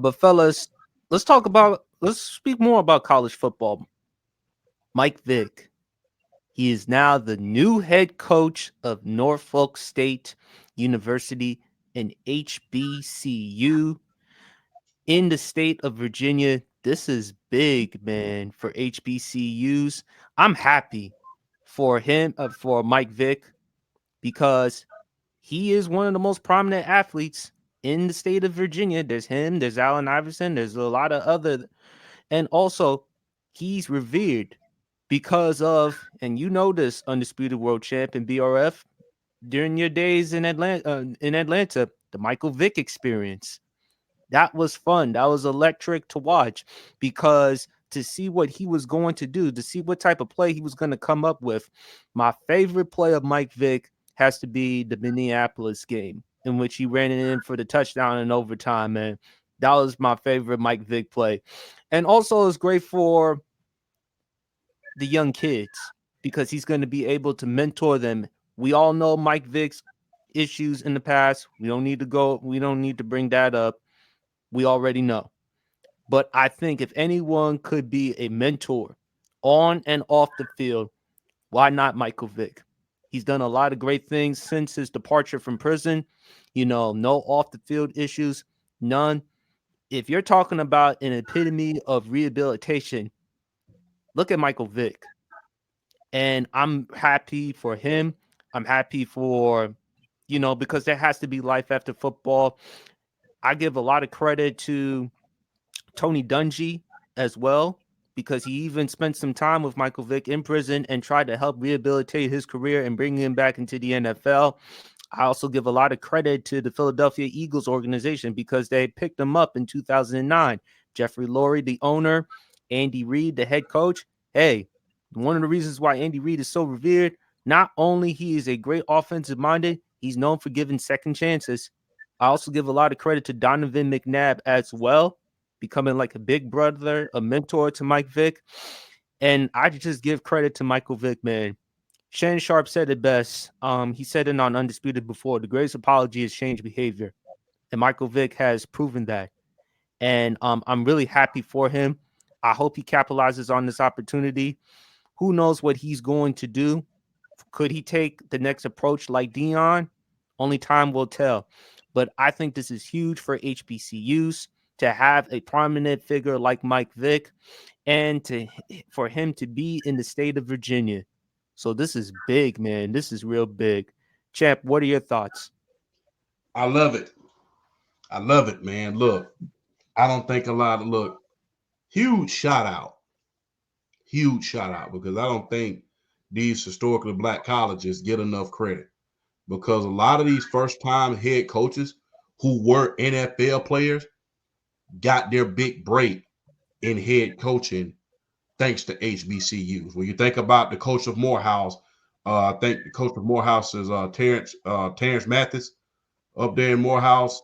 But fellas, let's speak more about college football. Mike Vick. He is now the new head coach of Norfolk State University, an HBCU in the state of Virginia. This is big, man, for HBCUs. I'm happy for him, for Mike Vick, because he is one of the most prominent athletes in the state of Virginia. There's him, there's Allen Iverson, there's a lot of other, and also he's revered because of, and you know this, undisputed world champion BRF, during your days in Atlanta, the Michael Vick experience. That was fun. That was electric to watch, because to see what he was going to do, to see what type of play he was going to come up with. My favorite play of Mike Vick has to be the Minneapolis game, in which he ran it in for the touchdown in overtime, man. That was my favorite Mike Vick play. And also it's great for the young kids, because he's going to be able to mentor them. We all know Mike Vick's issues in the past. We don't need to bring that up. We already know. But I think if anyone could be a mentor on and off the field, why not Michael Vick? He's done a lot of great things since his departure from prison. No off the field issues, none. If you're talking about an epitome of rehabilitation, look at Michael Vick. And I'm happy for him. I'm happy for, because there has to be life after football. I give a lot of credit to Tony Dungy as well, because he even spent some time with Michael Vick in prison and tried to help rehabilitate his career and bring him back into the NFL. I also give a lot of credit to the Philadelphia Eagles organization, because they picked him up in 2009. Jeffrey Lurie, the owner, Andy Reid, the head coach. Hey, one of the reasons why Andy Reid is so revered, not only he is a great offensive minded, he's known for giving second chances. I also give a lot of credit to Donovan McNabb as well, becoming like a big brother, a mentor to Mike Vick. And I just give credit to Michael Vick, man. Shannon Sharp said it best. He said it on Undisputed before. The greatest apology is change behavior. And Michael Vick has proven that. And I'm really happy for him. I hope he capitalizes on this opportunity. Who knows what he's going to do? Could he take the next approach like Dion? Only time will tell. But I think this is huge for HBCUs to have a prominent figure like Mike Vick, and for him to be in the state of Virginia. So this is big, man. This is real big. Champ, what are your thoughts? I love it. I love it, man. Look, I don't think a lot of look, huge shout out, because I don't think these historically black colleges get enough credit, because a lot of these first time head coaches who were NFL players got their big break in head coaching thanks to HBCUs. When you think about the coach of Morehouse, I think the coach of Morehouse is Terrence Mathis up there in Morehouse.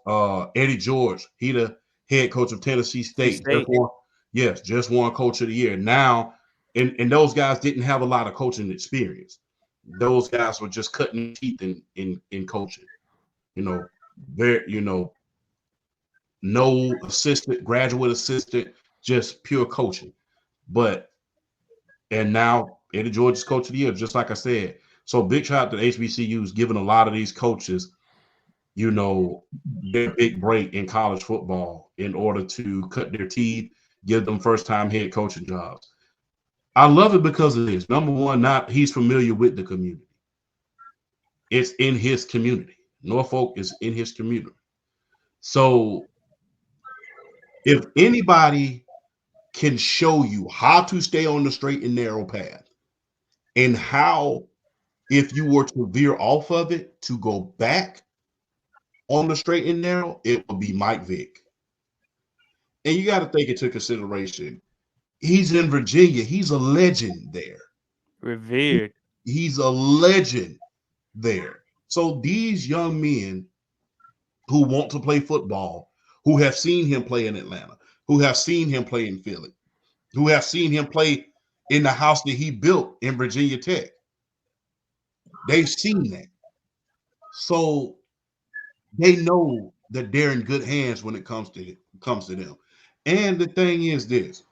Eddie George, he the head coach of Tennessee T State. State. Just won coach of the year. Now, and those guys didn't have a lot of coaching experience. Those guys were just cutting their teeth in coaching. You know, very no assistant, graduate assistant, just pure coaching. But and now Eddie George is coach of the year, just like I said. So big shout out to HBCUs giving a lot of these coaches, their big break in college football in order to cut their teeth, give them first time head coaching jobs. I love it because of this. Number one, not he's familiar with the community. It's in his community. Norfolk is in his community. So if anybody can show you how to stay on the straight and narrow path, and how, if you were to veer off of it, to go back on the straight and narrow, it would be Mike Vick. And you got to take into consideration, he's in Virginia. He's a legend there. Revered. He's a legend there. So these young men who want to play football, who have seen him play in Atlanta, who have seen him play in Philly, who have seen him play in the house that he built in Virginia Tech, they've seen that. So they know that they're in good hands when it comes to comes to them. And the thing is this,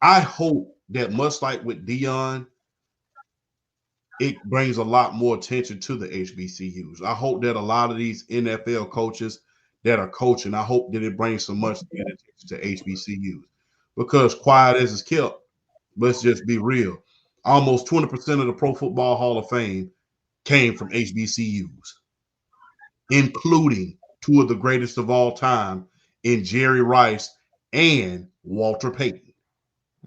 I hope that much like with Dion, it brings a lot more attention to the HBCUs. I hope that a lot of these NFL coaches that are coaching, I hope that it brings so much attention to HBCUs. Because quiet as it's kept, let's just be real. Almost 20% of the Pro Football Hall of Fame came from HBCUs, including two of the greatest of all time in Jerry Rice and Walter Payton.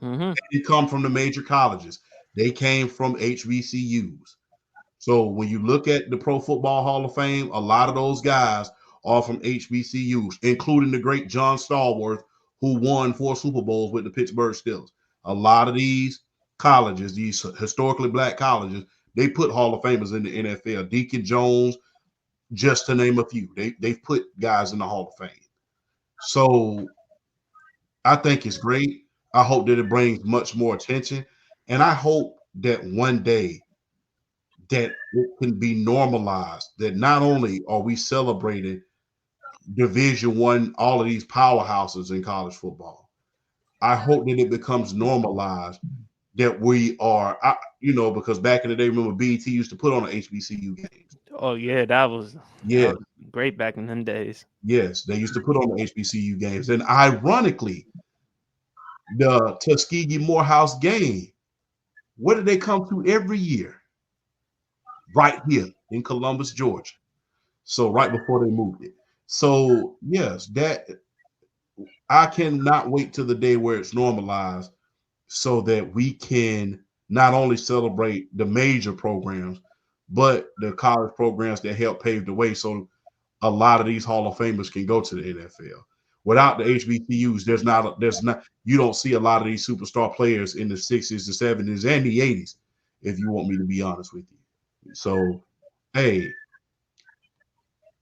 Mm-hmm. They come from the major colleges. They came from HBCUs. So when you look at the Pro Football Hall of Fame, a lot of those guys are from HBCUs, including the great John Stallworth, who won 4 Super Bowls with the Pittsburgh Steelers. A lot of these colleges, these historically black colleges, they put Hall of Famers in the NFL. Deacon Jones, just to name a few, they've put guys in the Hall of Fame. So I think it's great. I hope that it brings much more attention, and I hope that one day that it can be normalized, that not only are we celebrating Division 1, all of these powerhouses in college football, I hope that it becomes normalized that we are, because back in the day, remember BET used to put on the HBCU games. Oh yeah, that Yeah, was great back in them days. yes, they used to put on the HBCU games. And ironically, the Tuskegee Morehouse game, what did they come to every year? Right here in Columbus, Georgia. So right before they moved it. So yes, that I cannot wait till the day where it's normalized so that we can not only celebrate the major programs, but the college programs that help pave the way so a lot of these Hall of Famers can go to the NFL. Without the HBCUs, there's not you don't see a lot of these superstar players in the 60s, the 70s, and the 80s, if you want me to be honest with you. So hey,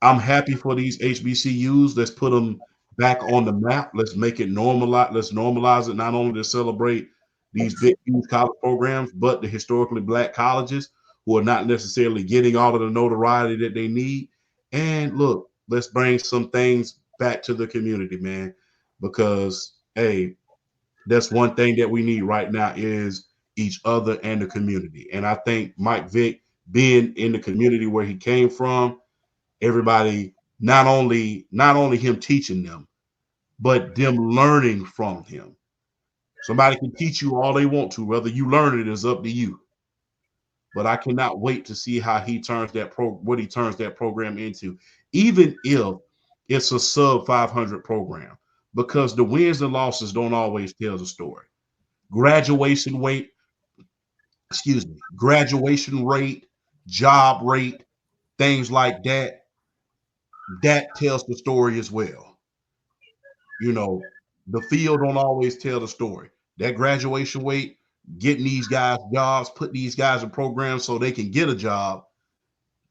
I'm happy for these HBCUs. Let's put them back on the map. Let's make it normalize. Let's normalize it not only to celebrate these big, huge college programs, but the historically black colleges who are not necessarily getting all of the notoriety that they need. And look, let's bring some things back to the community, man, because hey, that's one thing that we need right now is each other and the community. And I think Mike Vick being in the community where he came from, everybody not only him teaching them, but them learning from him. Somebody can teach you all they want to, whether you learn it is up to you. But I cannot wait to see how he turns what he turns that program into, even if it's a sub 500 program, because the wins and losses don't always tell the story. Graduation rate, graduation rate, job rate, things like that, that tells the story as well. You know, the field don't always tell the story. That graduation rate, getting these guys jobs, put these guys in programs so they can get a job,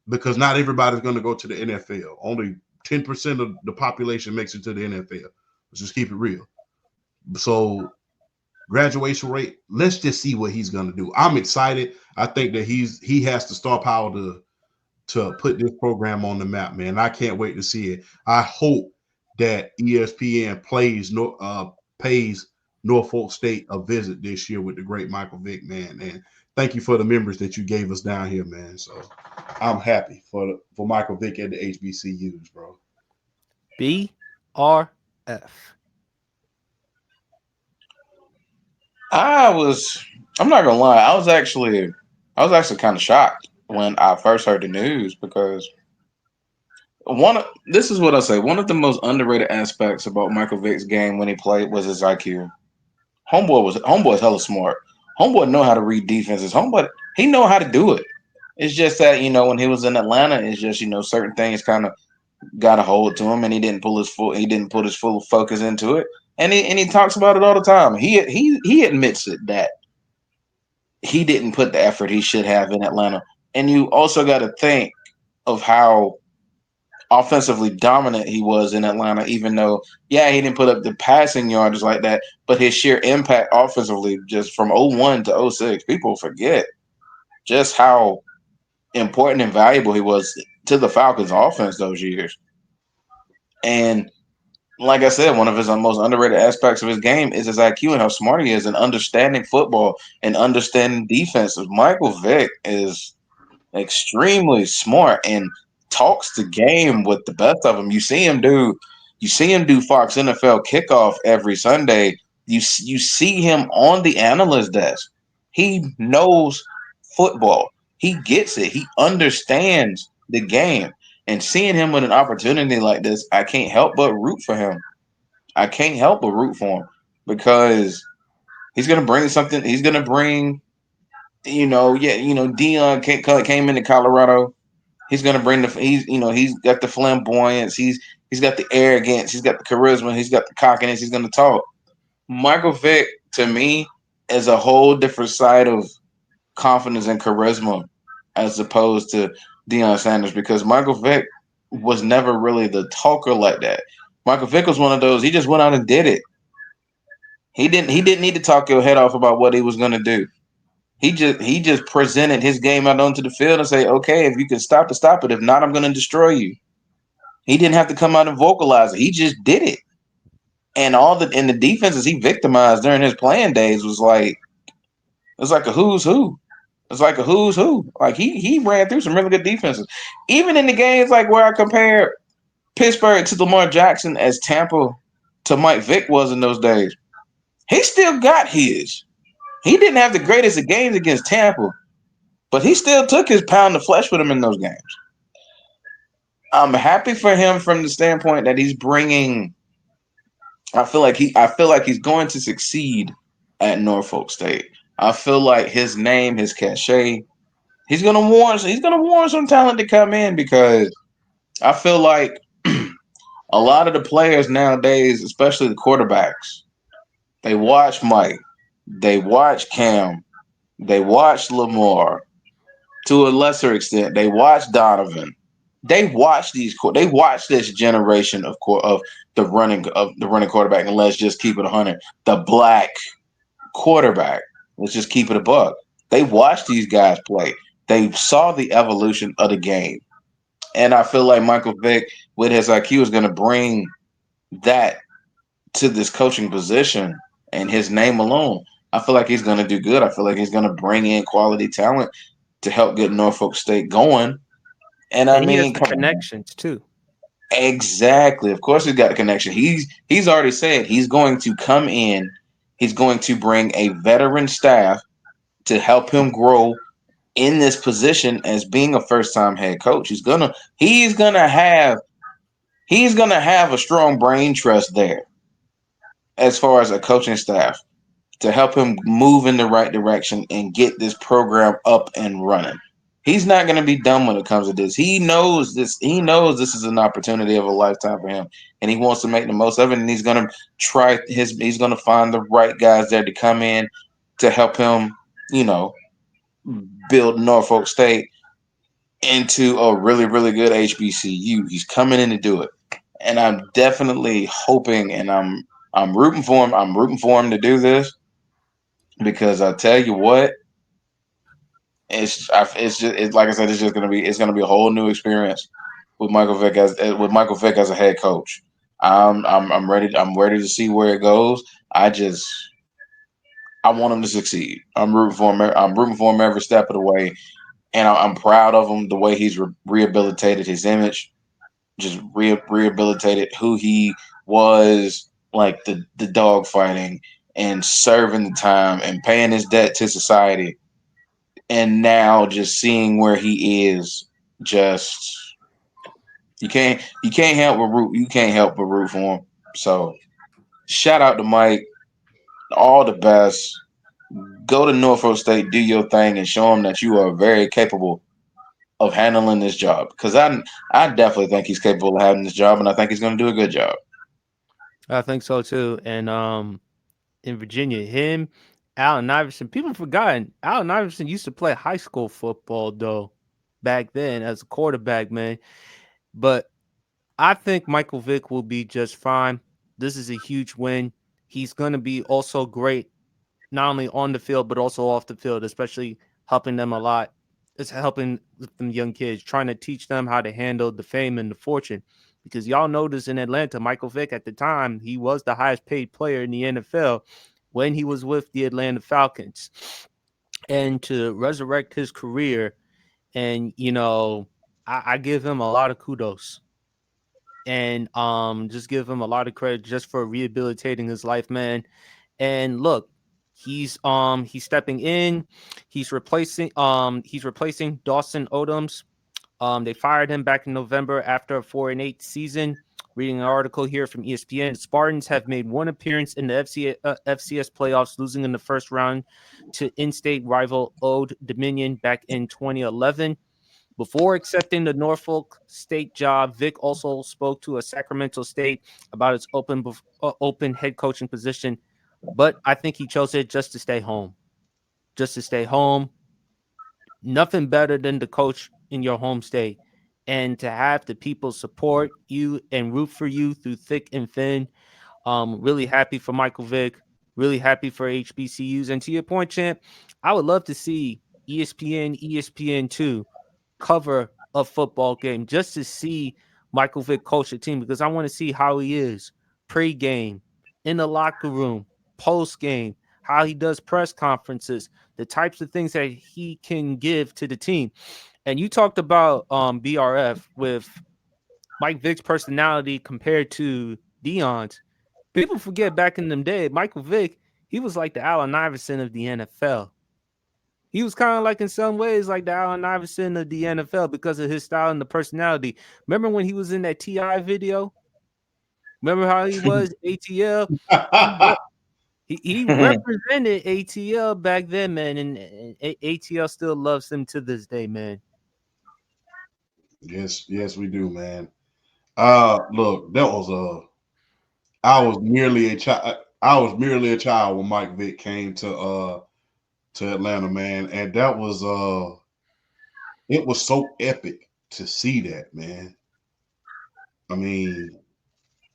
because not everybody's going to go to the NFL. Only 10% of the population makes it to the NFL. Let's just keep it real. So graduation rate, let's just see what he's going to do. I'm excited. I think that he has the star power to put this program on the map, man. I can't wait to see it. I hope that ESPN pays Norfolk State a visit this year with the great Michael Vick, man. And thank you for the members that you gave us down here, man. So I'm happy for Michael Vick and the HBCUs, bro. BRF. I was. I'm not gonna lie. I was actually kind of shocked when I first heard the news because this is what I say. One of the most underrated aspects about Michael Vick's game when he played was his IQ. Homeboy's hella smart. Homeboy know how to read defenses. Homeboy he know how to do it. It's just that when he was in Atlanta, it's just certain things kind of got a hold to him, and he didn't put his full focus into it. And he talks about it all the time. He admits it that he didn't put the effort he should have in Atlanta. And you also got to think of how offensively dominant he was in Atlanta, even though, yeah, he didn't put up the passing yards like that, but his sheer impact offensively, just from '01 to '06, people forget just how important and valuable he was to the Falcons offense those years. And like I said, one of his most underrated aspects of his game is his IQ and how smart he is in understanding football and understanding defense. Michael Vick is extremely smart and talks the game with the best of them. You see him do Fox NFL kickoff every Sunday. You see him on the analyst desk. He knows football. He gets it. He understands the game. And seeing him with an opportunity like this, I can't help but root for him. I can't help but root for him because he's gonna bring something. He's gonna bring, Dion came into Colorado. He's gonna bring he's got the flamboyance. He's got the arrogance. He's got the charisma. He's got the cockiness. He's gonna talk. Michael Vick to me is a whole different side of confidence and charisma as opposed to Deion Sanders because Michael Vick was never really the talker like that. Michael Vick was one of those. He just went out and did it. He didn't need to talk your head off about what he was gonna do. He just presented his game out onto the field and say, okay, if you can stop it, stop it. If not, I'm gonna destroy you. He didn't have to come out and vocalize it. He just did it. And the defenses he victimized during his playing days it's like a who's who. It's like a who's who. Like he ran through some really good defenses. Even in the games like where I compared Pittsburgh to Lamar Jackson as Tampa to Mike Vick was in those days, he still got his. He didn't have the greatest of games against Tampa, but he still took his pound of flesh with him in those games. I'm happy for him from the standpoint that he's bringing. I feel like he's going to succeed at Norfolk State. I feel like his name, his cachet, he's gonna warrant some talent to come in because I feel like a lot of the players nowadays, especially the quarterbacks, they watch Mike, they watch Cam, they watch Lamar, to a lesser extent, they watch Donovan. They watch this generation of the running quarterback. And let's just keep it 100. The black quarterback. Let's just keep it a buck. They watched these guys play. They saw the evolution of the game, and I feel like Michael Vick, with his IQ, is going to bring that to this coaching position and his name alone. I feel like he's going to do good. I feel like he's going to bring in quality talent to help get Norfolk State going. And I And he has mean, the come on. connections too. Exactly. Of course, he's got the connection. He's already said he's going to come in. He's going to bring a veteran staff to help him grow in this position as being a first time head coach. He's gonna have a strong brain trust there as far as a coaching staff to help him move in the right direction and get this program up and running. He's not going to be dumb when it comes to this. He knows this. He knows this is an opportunity of a lifetime for him, and he wants to make the most of it. And he's going to He's going to find the right guys there to come in to help him. You know, build Norfolk State into a really, really good HBCU. He's coming in to do it, and I'm definitely hoping, and I'm rooting for him. I'm rooting for him to do this because I tell you what, like I said, it's gonna be a whole new experience with Michael Vick as a head coach. I'm ready to see where it goes. I want him to succeed. I'm rooting for him. I'm rooting for him every step of the way, and I'm proud of him the way he's rehabilitated his image, just rehabilitated who he was, like the dog fighting and serving the time and paying his debt to society, and now just seeing where he is, just you can't help but root for him. So shout out to Mike, all the best. Go to Norfolk State, do your thing, and show him that you are very capable of handling this job. Because I definitely think he's capable of having this job, and I think he's going to do a good job. I think so too. And in Virginia, him, Allen Iverson. People have forgotten Allen Iverson used to play high school football though back then as a quarterback, man. But I think Michael Vick will be just fine. This is a huge win. He's going to be also great, not only on the field, but also off the field, especially helping them a lot. It's helping with them young kids, trying to teach them how to handle the fame and the fortune. because y'all noticed in Atlanta, Michael Vick at the time, he was the highest paid player in the NFL when he was with the Atlanta Falcons. And to resurrect his career, and I give him a lot of kudos, and just give him a lot of credit just for rehabilitating his life, man. And look, he's stepping in, he's replacing Dawson Odoms. They fired him back in November after a 4-8 season. Reading an article here from ESPN, Spartans have made one appearance in the FCS playoffs, losing in the first round to in-state rival Old Dominion back in 2011. Before accepting the Norfolk State job, Vick also spoke to a Sacramento State about its open head coaching position, but I think he chose it just to stay home. Just to stay home. Nothing better than to coach in your home state and to have the people support you and root for you through thick and thin. Really happy for Michael Vick. Really happy for HBCUs. And to your point, champ, I would love to see ESPN2 cover a football game just to see Michael Vick coach the team, because I want to see how he is pre-game, in the locker room, post-game, how he does press conferences, the types of things that he can give to the team. And you talked about BRF with Mike Vick's personality compared to Dion's. People forget back in them days, Michael Vick, he was like the Allen Iverson of the NFL. He was kind of like, in some ways, like the Allen Iverson of the NFL because of his style and the personality. Remember when he was in that T.I. video? Remember how he was ATL? He represented ATL back then, man, and ATL still loves him to this day, man. Yes, we do, man. Look, that was I was merely a child. I was merely a child when Mike Vick came to Atlanta, man, and that was it was so epic to see that, man. I mean,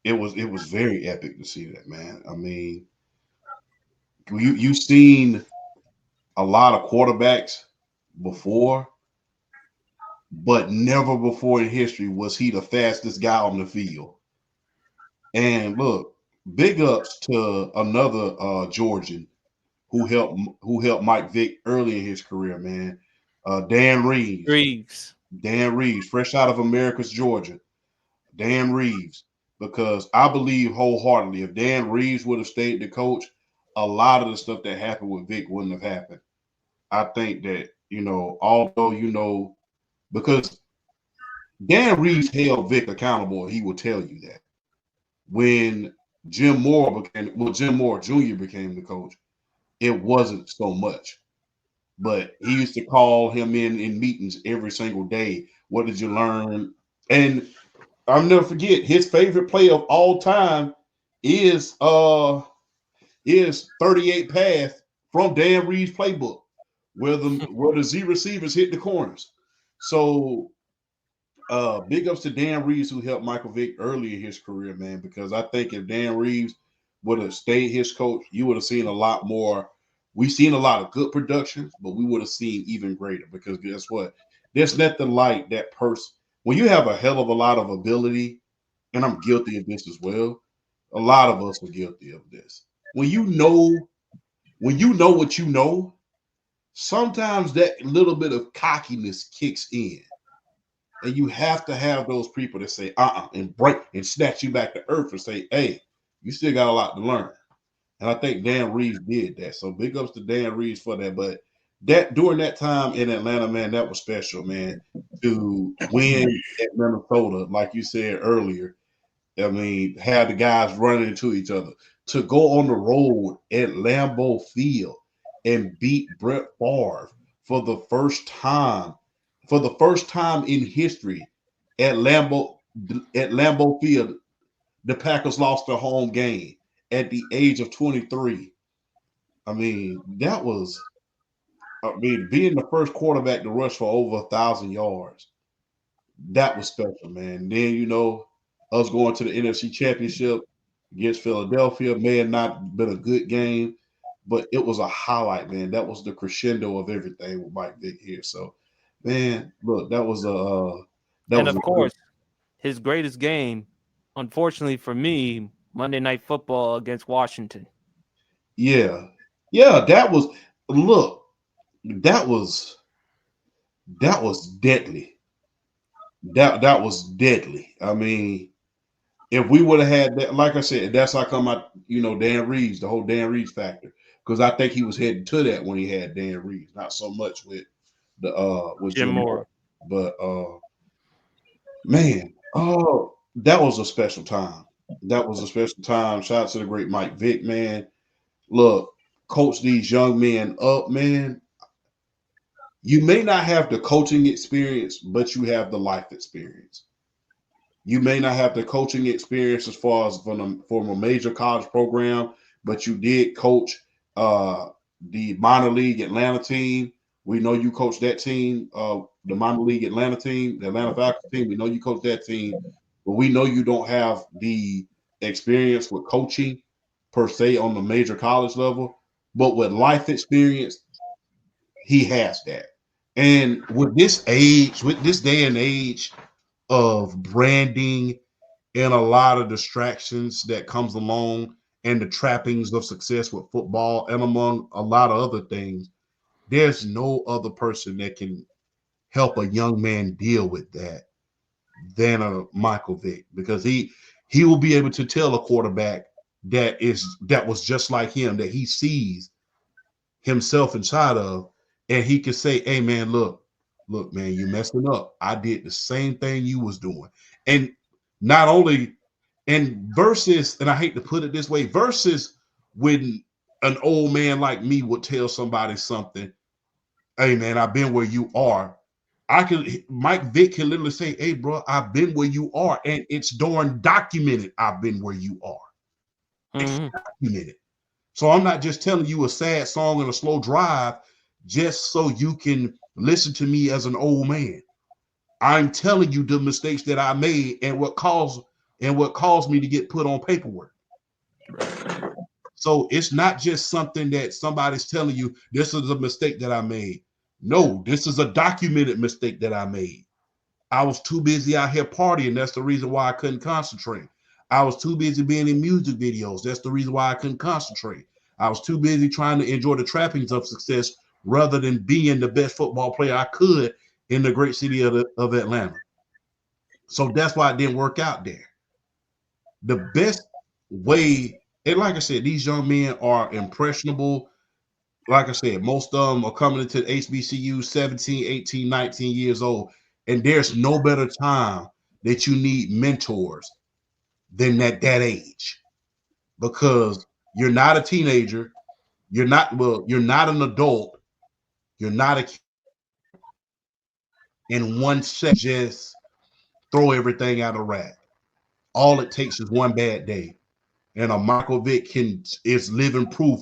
it was very epic to see that, man. I mean, you seen a lot of quarterbacks before, but never before in history was he the fastest guy on the field. And look, big ups to another Georgian who helped Mike Vick early in his career, man. Dan Reeves. Reeves. Dan Reeves, fresh out of Americus, Georgia. Dan Reeves. Because I believe wholeheartedly, if Dan Reeves would have stayed the coach, a lot of the stuff that happened with Vick wouldn't have happened. I think that, although, because Dan Reeves held Vick accountable, he will tell you that. When Jim Moore Jr. became the coach, it wasn't so much. But he used to call him in meetings every single day. What did you learn? And I'll never forget his favorite play of all time is 38 pass from Dan Reeves' playbook, where the Z receivers hit the corners. So big ups to Dan Reeves, who helped Michael Vick early in his career, man, because I think if Dan Reeves would have stayed his coach, you would have seen a lot more. We've seen a lot of good productions, but we would have seen even greater, because guess what? There's nothing like that person. When you have a hell of a lot of ability, and I'm guilty of this as well, a lot of us are guilty of this. When you know what you know, sometimes that little bit of cockiness kicks in. And you have to have those people that say, and break and snatch you back to earth and say, hey, you still got a lot to learn. And I think Dan Reeves did that. So big ups to Dan Reeves for that. But that during that time in Atlanta, man, that was special, man. To win at Minnesota, like you said earlier, I mean, have the guys running into each other. To go on the road at Lambeau Field and beat Brett Favre for the first time in history at Lambeau Field, the Packers lost their home game at the age of 23. I mean, being the first quarterback to rush for over 1,000 yards, that was special, man. Then, us going to the NFC Championship against Philadelphia may have not been a good game, but it was a highlight, man. That was the crescendo of everything with Mike Vick here. So, man, look, that was And a of course, his greatest game, unfortunately for me, Monday Night Football against Washington. Yeah. Yeah, that was look, that was that was deadly. That was deadly. I mean, if we would have had that, like I said, that's how come Dan Reeves, the whole Dan Reeves factor. Because I think he was heading to that when he had Dan Reeves, not so much with Jim Jim Moore. Moore. But man, oh, that was a special time. That was a special time. Shout out to the great Mike Vick, man. Look, coach these young men up, man. You may not have the coaching experience, but you have the life experience. You may not have the coaching experience as far as from a major college program, but you did coach uh, the minor league Atlanta team. We know you coached that team, the minor league Atlanta team, the Atlanta Falcons team. We know you coached that team, but we know you don't have the experience with coaching per se on the major college level. But with life experience, he has that. And with this age, with this day and age of branding and a lot of distractions that comes along and the trappings of success with football and among a lot of other things, there's no other person that can help a young man deal with that than a Michael Vick, because he will be able to tell a quarterback that was just like him, that he sees himself inside of, and he can say, hey man, look man, you messing up. I did the same thing you was doing. And not only, and versus, and I hate to put it this way, versus when an old man like me would tell somebody something, hey man, I've been where you are. Mike Vick can literally say, hey bro, I've been where you are, and it's darn documented. I've been where you are. It's Mm-hmm. documented. So I'm not just telling you a sad song and a slow drive just so you can listen to me as an old man. I'm telling you the mistakes that I made and what caused me to get put on paperwork. So it's not just something that somebody's telling you, this is a mistake that I made. No, this is a documented mistake that I made. I was too busy out here partying. That's the reason why I couldn't concentrate. I was too busy being in music videos. That's the reason why I couldn't concentrate. I was too busy trying to enjoy the trappings of success rather than being the best football player I could in the great city of Atlanta. So that's why it didn't work out there. The best way, and like I said, these young men are impressionable. Like I said, most of them are coming into the HBCU 17, 18, 19 years old. And there's no better time that you need mentors than that age. Because you're not a teenager, you're not an adult, you're not a kid. In one second, just throw everything out of rack. All it takes is one bad day. And a Michael Vick is living proof